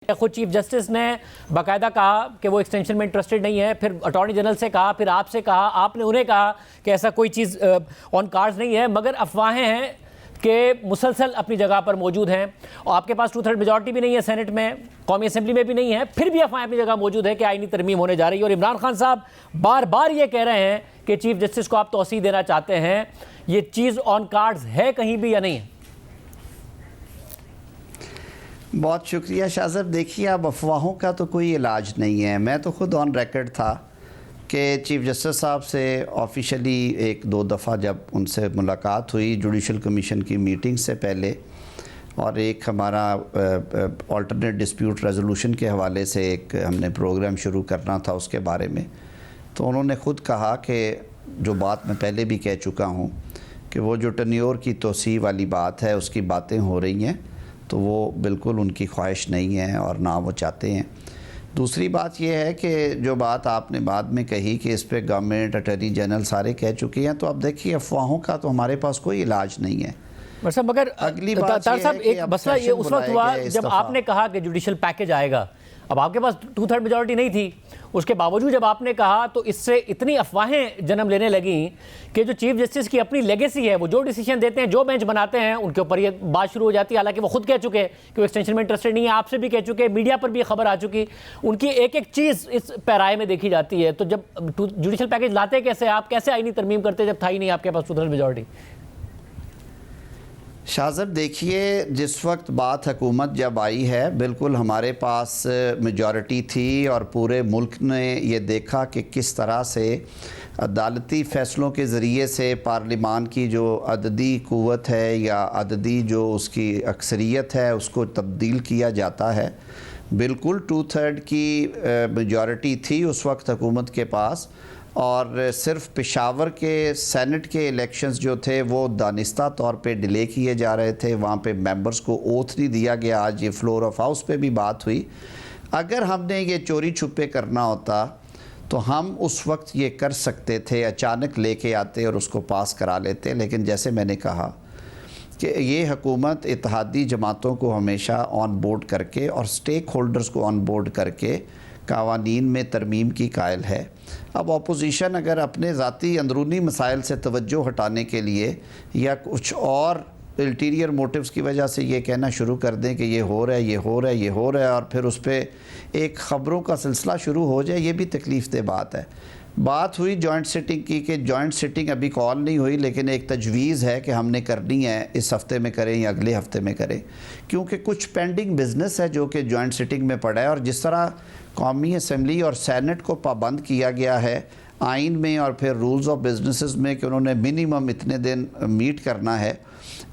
खुद chief justice ने बाकायदा कहा कि वो एक्सटेंशन में इंटरेस्टेड नहीं है, फिर अटॉर्नी जनरल से कहा, फिर आपसे कहा, आपने उन्हें कहा कि ऐसा कोई चीज़ ऑन कार्ड्स नहीं है, मगर अफवाहें हैं कि मुसलसल अपनी जगह पर मौजूद हैं और आपके पास 2/3 मेजॉरिटी भी नहीं है सेनेट में, कौमी असेंबली में भी नहीं है, फिर भी अफवाहें अपनी जगह मौजूद है कि आईनी तरमीम होने जा रही है। और इमरान खान साहब बार बार ये कह रहे हैं कि चीफ जस्टिस को आप तौसीह देना चाहते हैं, ये चीज़ ऑन कार्ड्स है कहीं भी या नहीं है? बहुत शुक्रिया शाहज़ब। देखिए, अब अफवाहों का तो कोई इलाज नहीं है। मैं तो ख़ुद ऑन रिकॉर्ड था कि चीफ़ जस्टिस साहब से ऑफिशियली 1-2 दफ़ा जब उनसे मुलाकात हुई जुडिशल कमीशन की मीटिंग से पहले, और एक हमारा अल्टरनेट डिस्प्यूट रेजोल्यूशन के हवाले से एक हमने प्रोग्राम शुरू करना था उसके बारे में, तो उन्होंने ख़ुद कहा कि जो बात मैं पहले भी कह चुका हूँ कि वो जो टन्योर की तोसी वाली बात है उसकी बातें हो रही हैं, तो वो बिल्कुल उनकी ख्वाहिश नहीं है और ना वो चाहते हैं। दूसरी बात यह है कि जो बात आपने बाद में कही कि इस पे गवर्नमेंट, अटॉर्नी जनरल सारे कह चुके हैं, तो अब देखिए अफवाहों का तो हमारे पास कोई इलाज नहीं है। मगर अगली बात साहब एक मसला ये उस वक्त हुआ जब आपने कहा कि जुडिशल पैकेज आएगा, अब आपके पास 2/3 मेजॉरिटी नहीं थी, उसके बावजूद जब आपने कहा तो इससे इतनी अफवाहें जन्म लेने लगी कि जो चीफ जस्टिस की अपनी लेगेसी है, वो जो डिसीजन देते हैं, जो बेंच बनाते हैं, उनके ऊपर ये बात शुरू हो जाती है। हालांकि वो खुद कह चुके कि वो एक्सटेंशन में इंटरेस्टेड नहीं है, आपसे भी कह चुके, मीडिया पर भी खबर आ चुकी, उनकी एक एक चीज़ इस पैराए में देखी जाती है। तो जब जुडिशल पैकेज लाते कैसे, आप कैसे आईनी तरमीम करते जब था ही नहीं आपके पास 2/3 मेजॉरिटी? शाहज़ब देखिए, जिस वक्त बात हुकूमत जब आई है, बिल्कुल हमारे पास मेजॉरिटी थी और पूरे मुल्क ने ये देखा कि किस तरह से अदालती फ़ैसलों के ज़रिए से पार्लिमान की जो अददी क़ुव्वत है या अददी जो उसकी अक्सरियत है उसको तब्दील किया जाता है। बिल्कुल 2/3 की मेजॉरिटी थी उस वक्त हुकूमत के पास, और सिर्फ पेशावर के सेनेट के इलेक्शंस जो थे वो दानिस्ता तौर पे डिले किए जा रहे थे, वहाँ पे मेंबर्स को ओथ नहीं दिया गया। आज ये फ्लोर ऑफ हाउस पे भी बात हुई। अगर हमने ये चोरी छुपे करना होता तो हम उस वक्त ये कर सकते थे, अचानक लेके आते और उसको पास करा लेते। लेकिन जैसे मैंने कहा कि ये हुकूमत इत्तेहादी जमातों को हमेशा ऑन बोर्ड करके और स्टेक होल्डर्स को ऑन बोर्ड करके कावानीन में तरमीम की कायल है। अब अपोजिशन अगर अपने ज़ाती अंदरूनी मसाइल से तवज्जो हटाने के लिए या कुछ और अल्टीरियर मोटिव्स की वजह से ये कहना शुरू कर दें कि ये हो रहा है, ये हो रहा है, ये हो रहा है, और फिर उस पर एक ख़बरों का सिलसिला शुरू हो जाए, ये भी तकलीफ़ दे बात है। बात हुई जॉइंट सिटिंग की कि जॉइंट सिटिंग अभी कॉल नहीं हुई, लेकिन एक तजवीज़ है कि हमने करनी है, इस हफ़्ते में करें या अगले हफ़्ते में करें, क्योंकि कुछ पेंडिंग बिज़नेस है जो कि जॉइंट सिटिंग में पड़ा है। और जिस तरह कौमी असम्बली और सैनेट को पाबंद किया गया है आइन में और फिर रूल्स ऑफ बिजनेसेस में कि उन्होंने मिनिमम इतने दिन मीट करना है,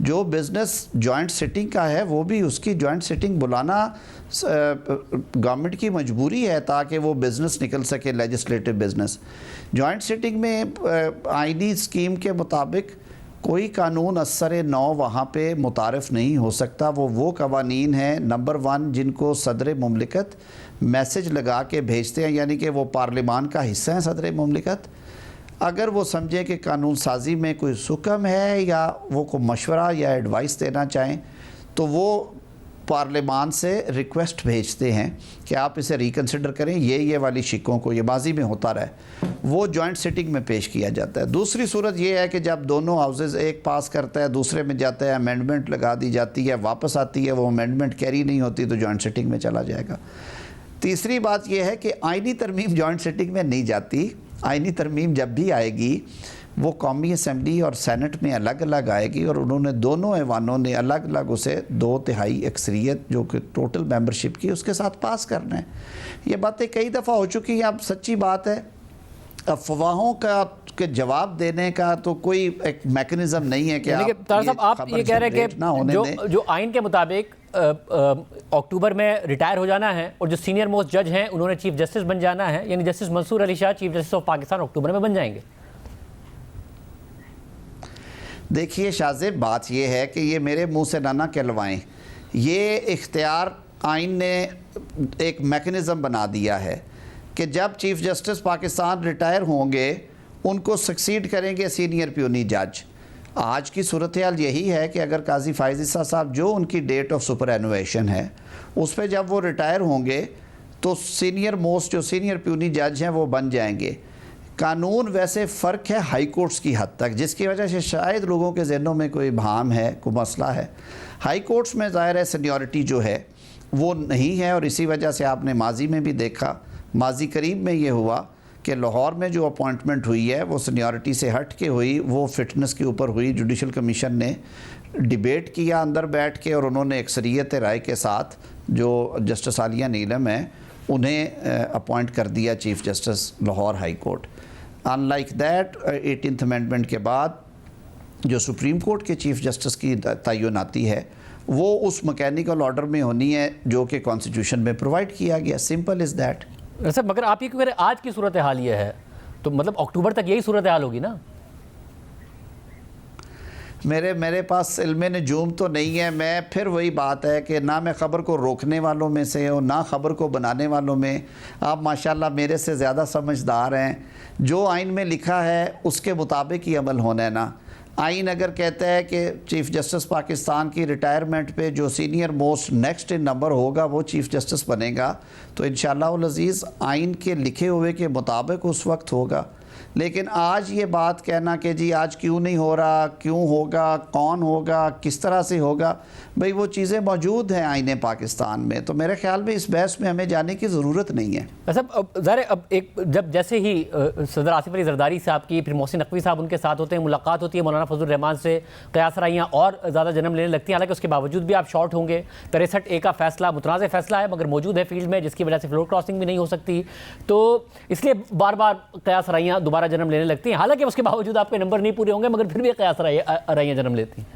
जो बिज़नेस जॉइंट सिटिंग का है वो भी उसकी जॉइंट सिटिंग बुलाना गवर्नमेंट की मजबूरी है ताकि वो बिज़नेस निकल सके, लेजिस्लेटिव बिज़नेस। जॉइंट सिटिंग में आईनी स्कीम के मुताबिक कोई कानून असर नौ वहाँ पे मुतारफ़ नहीं हो सकता। वो कवानीन हैं नंबर 1 जिनको सदर मुमलिकत मैसेज लगा के भेजते हैं, यानी कि वो पार्लिमान का हिस्सा हैं सदर मुमलिकत। अगर वो समझें कि कानून साजी में कोई हुक्म है या वो को मशवरा या एडवाइस देना चाहें, तो वो पार्लिमान से रिक्वेस्ट भेजते हैं कि आप इसे रिकन्सिडर करें, ये वाली शिकों को, ये माजी में होता रहा है, वो जॉइंट सिटिंग में पेश किया जाता है। दूसरी सूरत ये है कि जब दोनों हाउसेस एक पास करता है, दूसरे में जाता है, अमेंडमेंट लगा दी जाती है, वापस आती है, वो अमेंडमेंट कैरी नहीं होती तो जॉइंट सिटिंग में चला जाएगा। तीसरी बात यह है कि आईनी तरमीम जॉइंट सिटिंग में नहीं जाती। आईनी तरमीम जब भी आएगी वो कौमी असम्बली और सेनेट में अलग अलग आएगी, और उन्होंने दोनों ऐवानों ने अलग अलग उसे 2/3 अक्सरियत जो कि टोटल मेंबरशिप की उसके साथ पास करना है। ये बातें कई दफ़ा हो चुकी हैं। अब सच्ची बात है, अफवाहों का के जवाब देने का तो कोई एक मैकेनिज्म नहीं है कि आप ये कह रहे हैं कि जो आइन के मुताबिक अक्टूबर में रिटायर हो जाना है और जो सीनियर मोस्ट जज हैं उन्होंने चीफ जस्टिस बन जाना है, यानी justice Mansoor Ali Shah chief justice of Pakistan अक्टूबर में बन जाएंगे। देखिए शाहज़ेब, बात यह है कि ये मेरे मुंह से ना कहलवाएं, ये इख्तियार आइन ने एक मैकेनिज़्म बना दिया है कि जब चीफ जस्टिस पाकिस्तान रिटायर होंगे उनको सक्सीड करेंगे सीनियर प्यूनी जज। आज की सूरत हाल यही है कि अगर काजी फायज़ ईसा साहब जो उनकी डेट ऑफ सुपर एनुएशन है उस पर जब वो रिटायर होंगे तो सीनियर मोस्ट जो सीनियर प्यूनी जज हैं वो बन जाएंगे। कानून वैसे फ़र्क है हाई कोर्ट्स की हद तक, जिसकी वजह से शायद लोगों के जहनों में कोई भाम है, कोई मसला है। हाई कोर्ट्स में ज़ाहिर है सीनियरिटी जो है वो नहीं है, और इसी वजह से आपने माजी में भी देखा, माजी करीब में ये हुआ कि लाहौर में जो अपॉइंटमेंट हुई है वो सीनियरिटी से हट के हुई, वो फिटनेस के ऊपर हुई। जुडिशल कमीशन ने डिबेट किया अंदर बैठ के और उन्होंने अक्सरियत राय के साथ जो जस्टिस आलिया नीलम है उन्हें अपॉइंट कर दिया chief justice Lahore high court. Unlike that 18th amendment के बाद जो सुप्रीम कोर्ट के चीफ जस्टिस की तयनाती है वो उस मैकेनिकल ऑर्डर में होनी है जो कि कॉन्स्टिट्यूशन में प्रोवाइड किया गया। Simple is that. सर मगर आप ये क्यों कह रहे हैं आज की सूरत हाल ये है, तो मतलब अक्टूबर तक यही सूरत हाल होगी ना? मेरे पास इल्म नजूम तो नहीं है। मैं फिर वही बात है कि ना मैं ख़बर को रोकने वालों में से हूँ ना ख़बर को बनाने वालों में। आप माशाल्लाह मेरे से ज़्यादा समझदार हैं। जो आइन में लिखा है उसके मुताबिक ही अमल होना है ना। आइन अगर कहता है कि चीफ़ जस्टिस पाकिस्तान की रिटायरमेंट पे जो senior most next in number होगा वो चीफ़ जस्टिस बनेगा, तो इंशाअल्लाह अज़ीज़ आइन के लिखे हुए के मुताबिक उस वक्त होगा। लेकिन आज ये बात कहना कि जी आज क्यों नहीं हो रहा, क्यों होगा, कौन होगा, किस तरह से होगा, भाई वो चीज़ें मौजूद हैं आईने पाकिस्तान में, तो मेरे ख्याल में इस बहस में हमें जाने की ज़रूरत नहीं है। अब ज़रा अब एक जब जैसे ही सदर आसिफ अली जरदारी साहब की, फिर मोहसिन नकवी साहब उनके साथ होते हैं, मुलाकात होती है मौलाना फजल रहमान से, कयास राइयाँ और ज़्यादा जन्म लेने लगती हैं। हालांकि उसके बावजूद भी आप शॉर्ट होंगे। 63A का फैसला मुतनाज़ फैसला है मगर मौजूद है फील्ड में, जिसकी वजह से फ्लोर क्रॉसिंग भी नहीं हो सकती, तो इसलिए बार बार कयास राइयाँ दोबारा जन्म लेने लगती हैं। हालांकि उसके बावजूद आपके नंबर नहीं पूरे होंगे मगर फिर भी कयास राइयाँ जन्म लेती हैं।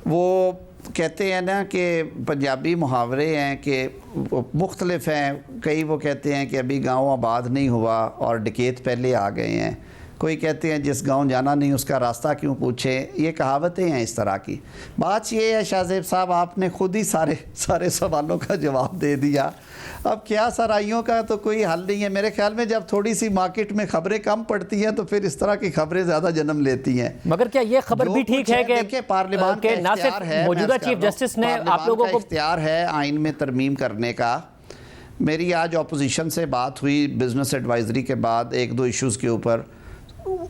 वो कहते हैं ना कि पंजाबी मुहावरे हैं कि मुख्तलिफ हैं। कई वो कहते हैं कि अभी गांव आबाद नहीं हुआ और डकैत पहले आ गए हैं। कोई कहते हैं जिस गांव जाना नहीं उसका रास्ता क्यों पूछे। ये कहावतें हैं इस तरह की। बात ये है शाहजेब साहब, आपने खुद ही सारे सवालों का जवाब दे दिया। अब क्या सराइयों का तो कोई हल नहीं है। मेरे ख्याल में जब थोड़ी सी मार्केट में खबरें कम पड़ती हैं तो फिर इस तरह की खबरें ज़्यादा जन्म लेती हैं। मगर क्या ये खबर भी ठीक है कि पार्लियामान के ना सिर्फ मौजूदा चीफ जस्टिस ने आप लोगों को इख्तियार है आइन में तरमीम करने का। मेरी आज अपोजिशन से बात हुई बिजनेस एडवाइजरी के बाद एक दो इश्यूज़ के ऊपर,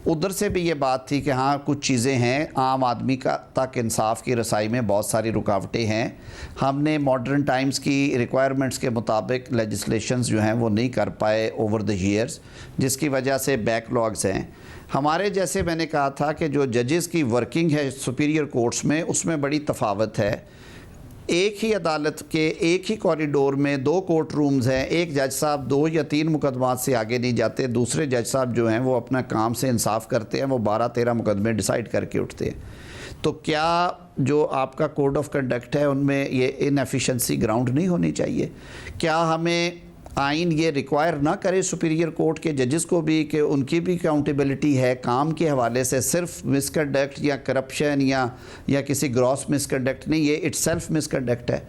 उधर से भी ये बात थी कि हाँ कुछ चीज़ें हैं, आम आदमी का तक इंसाफ की रसाई में बहुत सारी रुकावटें हैं। हमने मॉडर्न टाइम्स की रिक्वायरमेंट्स के मुताबिक लेजिस्लेशंस जो हैं वो नहीं कर पाए ओवर द ईयर्स, जिसकी वजह से बैकलॉग्स हैं हमारे। जैसे मैंने कहा था कि जो जजेस की वर्किंग है सुपीरियर कोर्ट्स में उसमें बड़ी तफावत है। एक ही अदालत के एक ही कॉरिडोर में 2 कोर्ट रूम्स हैं। एक जज साहब 2 या 3 मुकदमात से आगे नहीं जाते, दूसरे जज साहब जो हैं वो अपना काम से इंसाफ करते हैं, वो 12-13 मुकदमे डिसाइड करके उठते हैं। तो क्या जो आपका कोड ऑफ कंडक्ट है उनमें ये इनएफिशिएंसी ग्राउंड नहीं होनी चाहिए? क्या हमें आइन ये रिक्वायर ना करे सुपीरियर कोर्ट के जजेस को भी कि उनकी भी अकाउंटेबिलिटी है काम के हवाले से? सिर्फ मिसकंडक्ट या करप्शन या किसी ग्रॉस मिसकंडक्ट नहीं, ये इटसेल्फ मिसकंडक्ट है।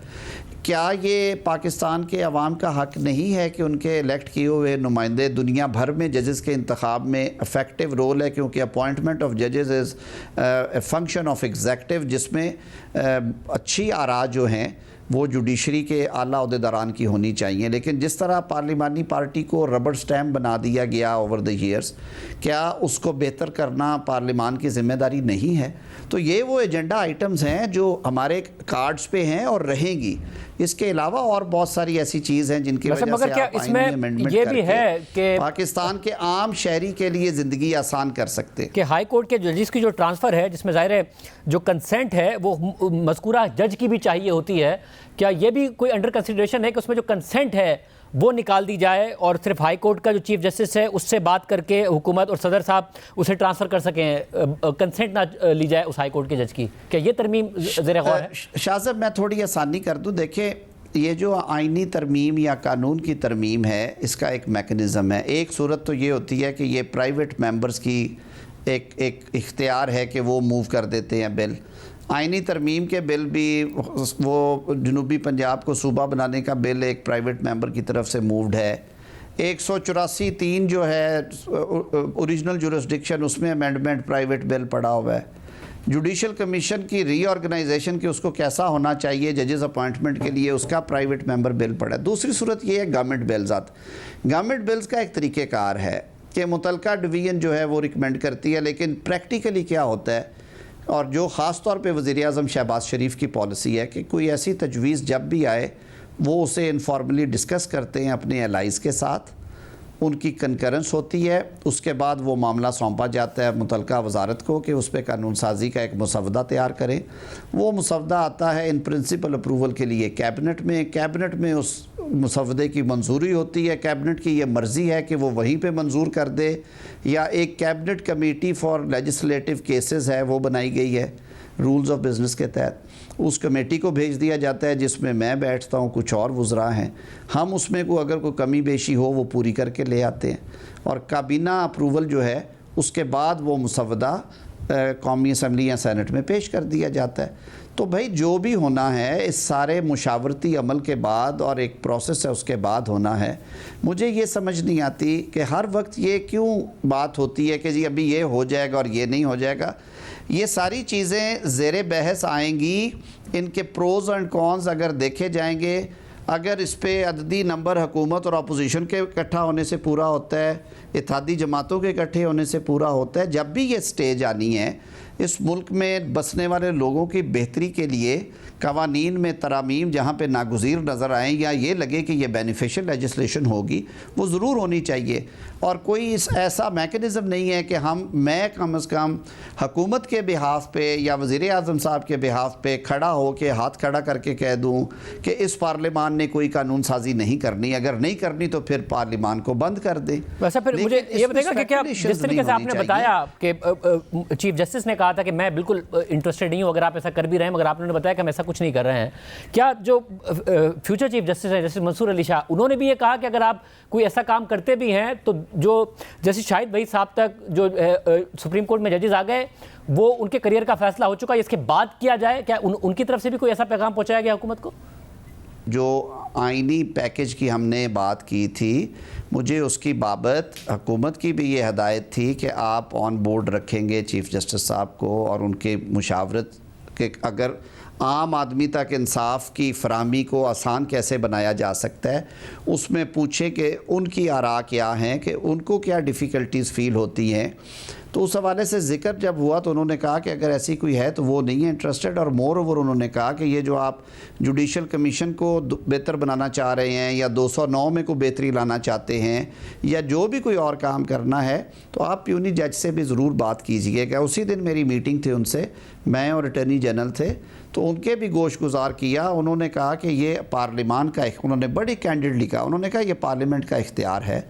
क्या ये पाकिस्तान के अवाम का हक नहीं है कि उनके इलेक्ट किए हुए नुमाइंदे दुनिया भर में जजेस के इंतखाब में इफ़ेक्टिव रोल है, क्योंकि अपॉइंटमेंट ऑफ जजेस is a function of executive, जिसमें अच्छी आरा जो हैं वो जुडिशरी के आला अहदेदारान की होनी चाहिए। लेकिन जिस तरह पार्लिमानी पार्टी को रबर स्टैम्प बना दिया गया ओवर द ईयर्स, क्या उसको बेहतर करना पार्लिमान की ज़िम्मेदारी नहीं है? तो ये वो एजेंडा आइटम्स हैं जो हमारे कार्ड्स पे हैं और रहेंगी। इसके अलावा और बहुत सारी ऐसी चीज़ हैं जिनकी वजह से क्या आप इसमें अमेंडमेंट ये भी है कि पाकिस्तान के आम शहरी के लिए ज़िंदगी आसान कर सकते कि हाई कोर्ट के जजेस की जो ट्रांसफ़र है, जिसमें ज़ाहिर है जो कंसेंट है वो मज़कूरा जज की भी चाहिए होती है, क्या ये भी कोई अंडर कंसिडरेशन है कि उसमें जो कंसेंट है वो निकाल दी जाए और सिर्फ हाई कोर्ट का जो चीफ जस्टिस है उससे बात करके हुकूमत और सदर साहब उसे ट्रांसफ़र कर सकें, कंसेंट ना ली जाए उस हाई कोर्ट के जज की? क्या ये तरमीम ज़ेर गौर है? शाहज़ब मैं थोड़ी आसानी कर दूँ। देखिए ये जो आइनी तरमीम या कानून की तरमीम है इसका एक मेकनिज़म है। एक सूरत तो ये होती है कि ये प्राइवेट मेंबर्स की एक इख्तियार है कि वो मूव कर देते हैं बिल। आइनी तरमीम के बिल भी, वो जनूबी पंजाब को सूबा बनाने का बिल एक प्राइवेट मेंबर की तरफ से मूव्ड है। 184(3) जो है ओरिजिनल जुरिस्डिक्शन, उसमें अमेंडमेंट प्राइवेट बिल पड़ा हुआ है। जुडिशल कमीशन की रीऑर्गेनाइजेशन की उसको कैसा होना चाहिए जजेस अपॉइंटमेंट के लिए, उसका प्राइवेट मेंबर बिल पड़ा है। दूसरी सूरत ये है गवर्नमेंट बिल्स गवर्नमेंट बिल्स का एक तरीक़ेकार है कि मुतलका डिवीज़न जो है वो रिकमेंड करती है, लेकिन प्रैक्टिकली क्या होता है, और जो ख़ास तौर पे वज़ीर-ए-आज़म शहबाज शरीफ की पॉलिसी है कि कोई ऐसी तजवीज़ जब भी आए वो उसे इनफॉर्मली डिस्कस करते हैं अपने एलाइज़ के साथ, उनकी कंकरेंस होती है, उसके बाद वो मामला सौंपा जाता है मुतलका वजारत को कि उस पर कानून साजी का एक मुसवदा तैयार करें। वो मुसवदा आता है इन प्रिंसिपल अप्रूवल के लिए कैबिनेट में उस मुसवदे की मंजूरी होती है। कैबिनेट की ये मर्ज़ी है कि वो वहीं पे मंजूर कर दे, या एक cabinet committee for legislative cases है वो बनाई गई है रूल्स ऑफ बिज़नेस के तहत, उस कमेटी को भेज दिया जाता है जिसमें मैं बैठता हूँ, कुछ और वज़रा हैं, हम उसमें को अगर कोई कमी बेशी हो वो पूरी करके ले आते हैं, और काबीना अप्रूवल जो है उसके बाद वो मुसवदा कौमी असम्बली या सेनेट में पेश कर दिया जाता है। तो भाई जो भी होना है इस सारे मुशावरती अमल के बाद, और एक प्रोसेस है उसके बाद होना है। मुझे ये समझ नहीं आती कि हर वक्त ये क्यों बात होती है कि जी अभी ये हो जाएगा और ये नहीं हो जाएगा। ये सारी चीज़ें ज़ेरे बहस आएंगी, इनके प्रोज़ एंड कॉन्स अगर देखे जाएंगे। अगर इस पे अददी नंबर हुकूमत और अपोजिशन के इकट्ठा होने से पूरा होता है, इत्तेहादी जमातों के इकट्ठे होने से पूरा होता है। जब भी ये स्टेज आनी है इस मुल्क में बसने वाले लोगों की बेहतरी के लिए, कवानीन में तरामीम जहाँ पे नागुज़ीर नज़र आएँ या ये लगे कि ये बेनिफिशियल लेजिस्लेशन होगी, वो ज़रूर होनी चाहिए। और कोई इस ऐसा मेकनिज़म नहीं है कि मैं कम अज़ कम हुकूमत के बिहाफ़ पे या वज़ीर-ए-आज़म साहब के बिहाफ़ पे खड़ा हो के हाथ खड़ा करके कह दूँ कि इस पार्लियामान ने कोई कानून साजी नहीं करनी, अगर नहीं करनी तो फिर पार्लियामान को बंद कर दें। वैसे फिर मुझे ये बताइएगा कि क्या जिस तरीके से आपने बताया कि चीफ जस्टिस ने कहा था कि मैं बिल्कुल इंटरेस्टेड नहीं हूँ अगर आप ऐसा कर भी रहे हैं, मगर आपने बताया कि हम ऐसा कुछ नहीं कर रहे हैं, क्या जो फ्यूचर चीफ जस्टिस हैं जस्टिस मंसूर अली शाह, उन्होंने भी ये कहा कि अगर आप कोई ऐसा काम करते भी हैं तो जो जस्टिस शाहिद वहीद साहब तक जो सुप्रीम कोर्ट में जजेस आ गए वो उनके करियर का फैसला हो चुका है, इसके बाद किया जाए? क्या उनकी तरफ से भी कोई ऐसा पैगाम पहुंचाया गया हुकूमत को? जो आइनी पैकेज की हमने बात की थी, मुझे उसकी बाबत हुकूमत की भी ये हदायत थी कि आप ऑन बोर्ड रखेंगे चीफ जस्टिस साहब को, और उनके मुशावरत के अगर आम आदमी तक इंसाफ की फराहमी को आसान कैसे बनाया जा सकता है उसमें पूछे कि उनकी आरा क्या हैं, कि उनको क्या डिफ़िकल्टीज़ फ़ील होती हैं। तो उस हवाले से ज़िक्र जब हुआ तो उन्होंने कहा कि अगर ऐसी कोई है तो वो नहीं है इंटरेस्टेड, और मोर ओवर उन्होंने कहा कि ये जो आप जुडिशल कमीशन को बेहतर बनाना चाह रहे हैं या 209 में कोई बेहतरी लाना चाहते हैं या जो भी कोई और काम करना है तो आप प्यूनी जज से भी ज़रूर बात कीजिएगा। उसी दिन मेरी मीटिंग थी उनसे, मैं और अटर्नी जनरल थे, तो उनके भी गोश गुजार किया। उन्होंने कहा कि ये पार्लियामान का, उन्होंने बड़ी कैंडिडली कहा, उन्होंने कहा ये पार्लियामेंट का इख्तियार है,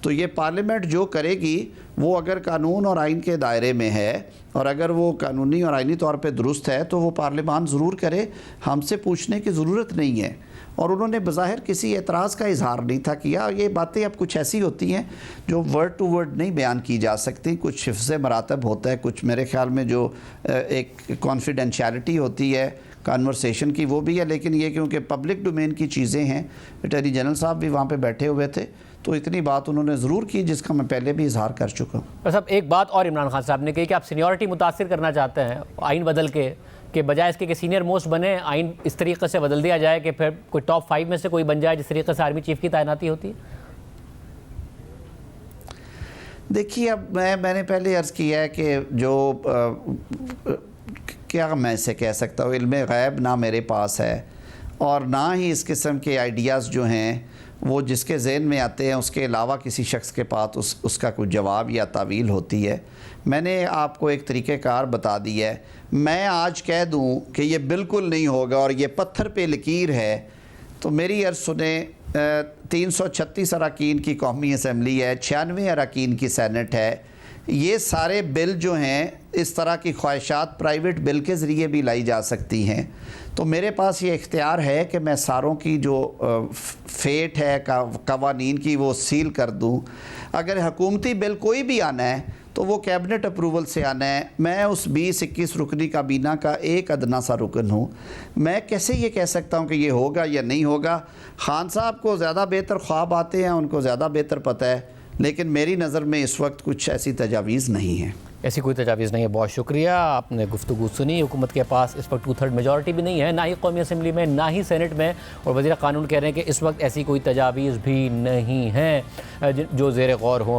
तो ये पार्लियामेंट जो करेगी वो अगर कानून और आइन के दायरे में है और अगर वो कानूनी और आइनी तौर पे दुरुस्त है तो वो पार्लियामान ज़रूर करे, हमसे पूछने की ज़रूरत नहीं है। और उन्होंने बज़ाहिर किसी एतराज़ का इजहार नहीं था किया। ये बातें अब कुछ ऐसी होती हैं जो वर्ड टू वर्ड नहीं बयान की जा सकती, कुछ हिफ्ज़ मरातब होता है, कुछ मेरे ख़्याल में जो एक कॉन्फिडेंशियलिटी होती है कन्वर्सेशन की वो भी है, लेकिन ये क्योंकि पब्लिक डोमेन की चीज़ें हैं, अटॉर्नी जनरल साहब भी वहाँ पे बैठे हुए थे, तो इतनी बात उन्होंने ज़रूर की जिसका मैं पहले भी इजहार कर चुका हूँ। साहब एक बात और इमरान खान साहब ने कही कि आप सीनियरिटी मुतासिर करना चाहते हैं आइन बदल के बजाय इसके कि सीनियर मोस्ट बने, आइन इस तरीके से बदल दिया जाए कि फिर कोई टॉप 5 में से कोई बन जाए जिस तरीके से आर्मी चीफ की तैनाती होती है। देखिए अब मैंने पहले अर्ज़ किया है कि जो क्या मैं इसे कह सकता हूँ, इल्म गैब ना मेरे पास है और ना ही इस किस्म के आइडियाज़ जो हैं वो जिसके ज़हन में आते हैं उसके अलावा किसी शख्स के पास उसका कोई जवाब या तावील होती है। मैंने आपको एक तरीक़ेकार बता दिया है। मैं आज कह दूं कि ये बिल्कुल नहीं होगा और ये पत्थर पे लकीर है, तो मेरी अर्ज़ सुने, 336 अरकान की कौमी असम्बली है, 96 अरकान की सेनेट है। ये सारे बिल जो हैं इस तरह की ख्वाहिशात प्राइवेट बिल के ज़रिए भी लाई जा सकती हैं। तो मेरे पास ये इख्तियार है कि मैं सारों की जो फेट है कवानीन की वो सील कर दूं। अगर हुकूमती बिल कोई भी आना है तो वो कैबिनेट अप्रूवल से आना है। मैं उस 20-21 रुकनी काबीना का एक अदना सा रुकन हूँ। मैं कैसे ये कह सकता हूँ कि ये होगा या नहीं होगा? खान साहब को ज़्यादा बेहतर ख्वाब आते हैं, उनको ज़्यादा बेहतर पता है, लेकिन मेरी नज़र में इस वक्त कुछ ऐसी तजावीज़ नहीं है। ऐसी कोई तजावीज़ नहीं है। बहुत शुक्रिया, आपने गुफ्तगू सुनी। हुकूमत के पास इस वक्त 2/3 मेजॉरिटी भी नहीं है, ना ही कौमी असम्बली में, ना ही सेनेट में, और वज़ीर क़ानून कह रहे हैं कि इस वक्त ऐसी कोई तजावीज़ भी नहीं है जो ज़ेर गौर हो।